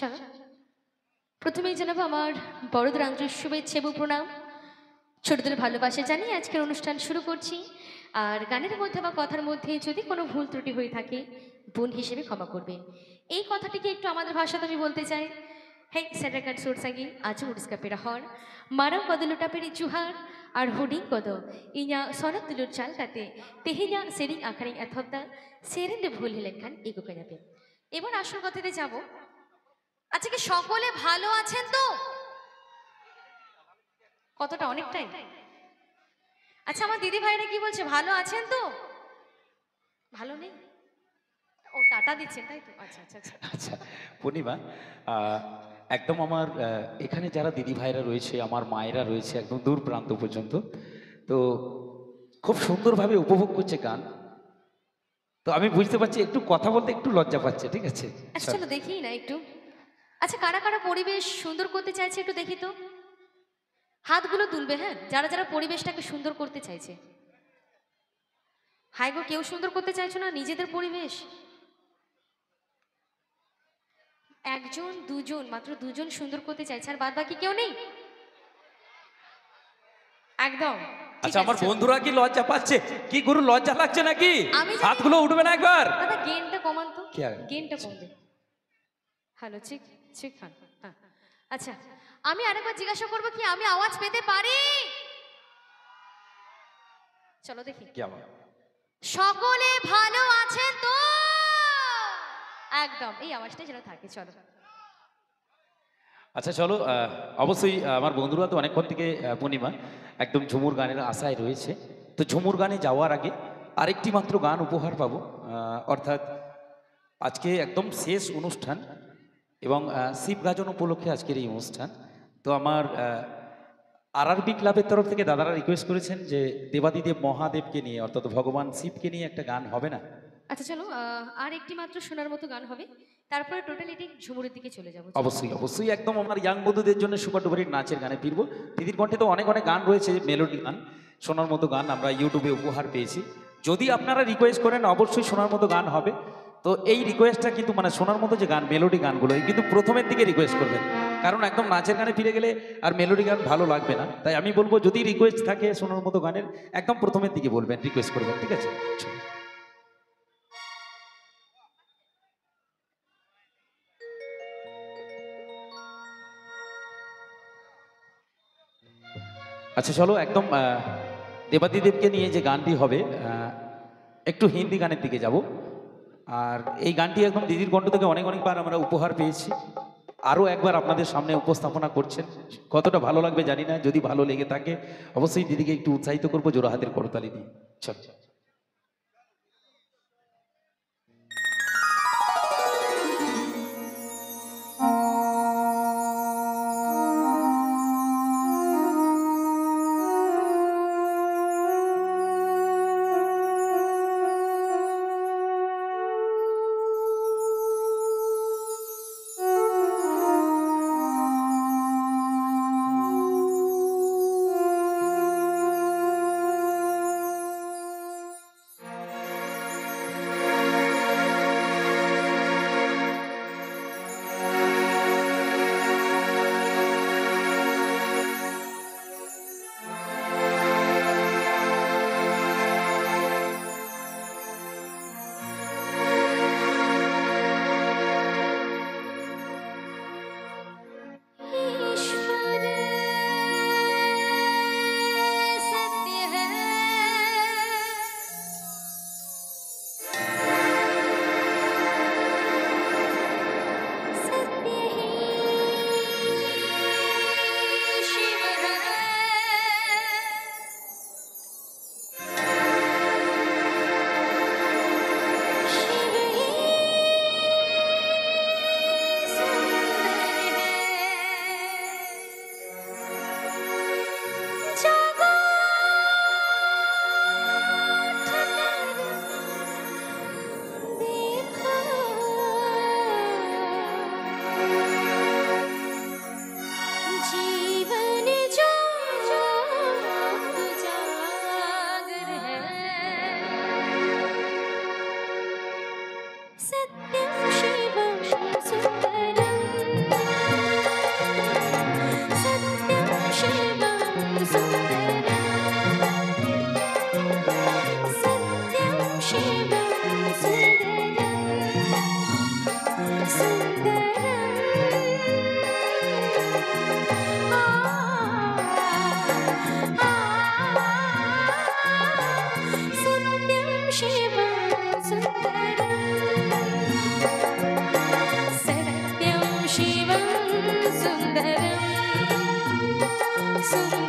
আচ্ছা, প্রথমেই জানাবো আমার বড়দের আন্তরিক শুভেচ্ছা এবং প্রণাম। ছোটদের ভালোবাসা জানিয়ে আজকের অনুষ্ঠান শুরু করছি। আর গানের মধ্যে বা কথার মধ্যে যদি কোনো ভুল ত্রুটি হয়ে থাকে, বোন হিসেবে ক্ষমা করবেন। এই কথাটিকে একটু আমাদের ভাষাতে আমি বলতে চাই। Hei, saya akan sursangi aja urus ke pirahor. Marang kodaluta peri juhar আর হুডিং কদ ইয়া সনক তুলুর চাল কাতে তেহিয়া সেরিং আখারিং এথবদা সেরেন্ডে ভুল হিলেন খান এগোকে যাবে। এবার আসল কথাতে যাব। আচ্ছা, কি সকলে ভালো আছেন তো? কতটা? অনেকটাই। আচ্ছা, আমার দিদি ভাইরা কি বলছে, ভালো আছেন তো? ভালো নেই? ও টাটা দিচ্ছেন তাই তো? আচ্ছা আচ্ছা আচ্ছা। আচ্ছা, পূর্ণিমা, আহ, একদম আমার এখানে যারা দিদি ভাইরা রয়েছে, আমার মায়েরা রয়েছে একদম দূর প্রান্ত পর্যন্ত, তো খুব সুন্দরভাবে উপভোগ করছে গান। তো আমি বুঝতে পারছি একটু কথা বলতে একটু লজ্জা পাচ্ছে, ঠিক আছে? আচ্ছা চলো দেখি না একটু। আচ্ছা, কারা কারা পরিবেশ সুন্দর করতে চাইছে একটু দেখি তো। হাতগুলো তুলবে, হ্যাঁ, যারা যারা পরিবেশটাকে সুন্দর করতে চাইছে। হাই গো, কেউ সুন্দর করতে চাইছো না নিজেদের পরিবেশ? একজন দুজন, মাত্র দুজন সুন্দর করতে চাইছে, আর বাদ বাকি কেউ নেই একদম। ঠিক আচ্ছা, আছে আমার চলো। বন্ধুরা কি লজ্জা পাচ্ছে? কি গুরু, লজ্জা লাগছে নাকি? আমি জানি। হাতগুলো উঠবে না একবার? দাদা গেনটা কমান তো, কি আর? গেনটা কমবে। হ্যালো, ঠিক ঠিক, হ্যাঁ হ্যাঁ। আচ্ছা, আমি আরেকবার জিজ্ঞাসা করবো, কি আমি আওয়াজ পেতে পারি? চলো দেখি। কি আবার? সকলে ভালো আছেন তো? একদম এই আওয়াজটা যেন থাকে। চলো। আচ্ছা চলো, অবশ্যই আমার বন্ধুরা তো অনেকক্ষণ থেকে পূর্ণিমা একদম ঝুমুর গানের আশায় রয়েছে। তো ঝুমুর গানে যাওয়ার আগে আরেকটি মাত্র গান উপহার পাবো, অর্থাৎ আজকে একদম শেষ অনুষ্ঠান এবং শিব গাজন উপলক্ষে আজকের এই অনুষ্ঠান। তো আমার আরআরবি ক্লাবের তরফ থেকে দাদারা রিকোয়েস্ট করেছেন যে দেবাদিদেব মহাদেবকে নিয়ে, অর্থাৎ ভগবান শিবকে নিয়ে একটা গান হবে না? আচ্ছা চলো, আর একটি মাত্র শোনার মতো গান হবে, তারপরে টোটালিটি ঝুমুরের দিকে চলে যাবো। চলো। অবশ্যই অবশ্যই, একদম আমার ইয়াং বন্ধুদের জন্য সুপার ডুপার নাচের গানে ফিরবো। দিদির কণ্ঠে তো অনেক অনেক গান রয়েছে, মেলোডি গান, শোনার মতো গান আমরা ইউটিউবে উপহার পেয়েছি। যদি আপনারা রিকোয়েস্ট করেন অবশ্যই শোনার মতো গান হবে। তো এই রিকোয়েস্টটা কিন্তু মানে শোনার মতো যে গান, মেলোডি গানগুলো এই কিন্তু প্রথমের দিকে রিকোয়েস্ট করবেন, কারণ একদম নাচের গানে ফিরে গেলে আর মেলোডি গান ভালো লাগবে না। তাই আমি বলবো যদি রিকোয়েস্ট থাকে শোনার মতো গানের, একদম প্রথমের দিকে বলবেন, রিকোয়েস্ট করবেন, ঠিক আছে? আচ্ছা চলো, একদম দেবাদিদেবকে নিয়ে যে গানটি হবে, একটু হিন্দি গানের দিকে যাব। আর এই গানটি একদম দিদির কণ্ঠ থেকে অনেক অনেকবার আমরা উপহার পেয়েছি, আরও একবার আপনাদের সামনে উপস্থাপনা করছেন। কতটা ভালো লাগবে জানি না, যদি ভালো লেগে থাকে অবশ্যই দিদিকে একটু উৎসাহিত করবো জোড়া হাতের করতালি দিয়ে। চল। Thank you.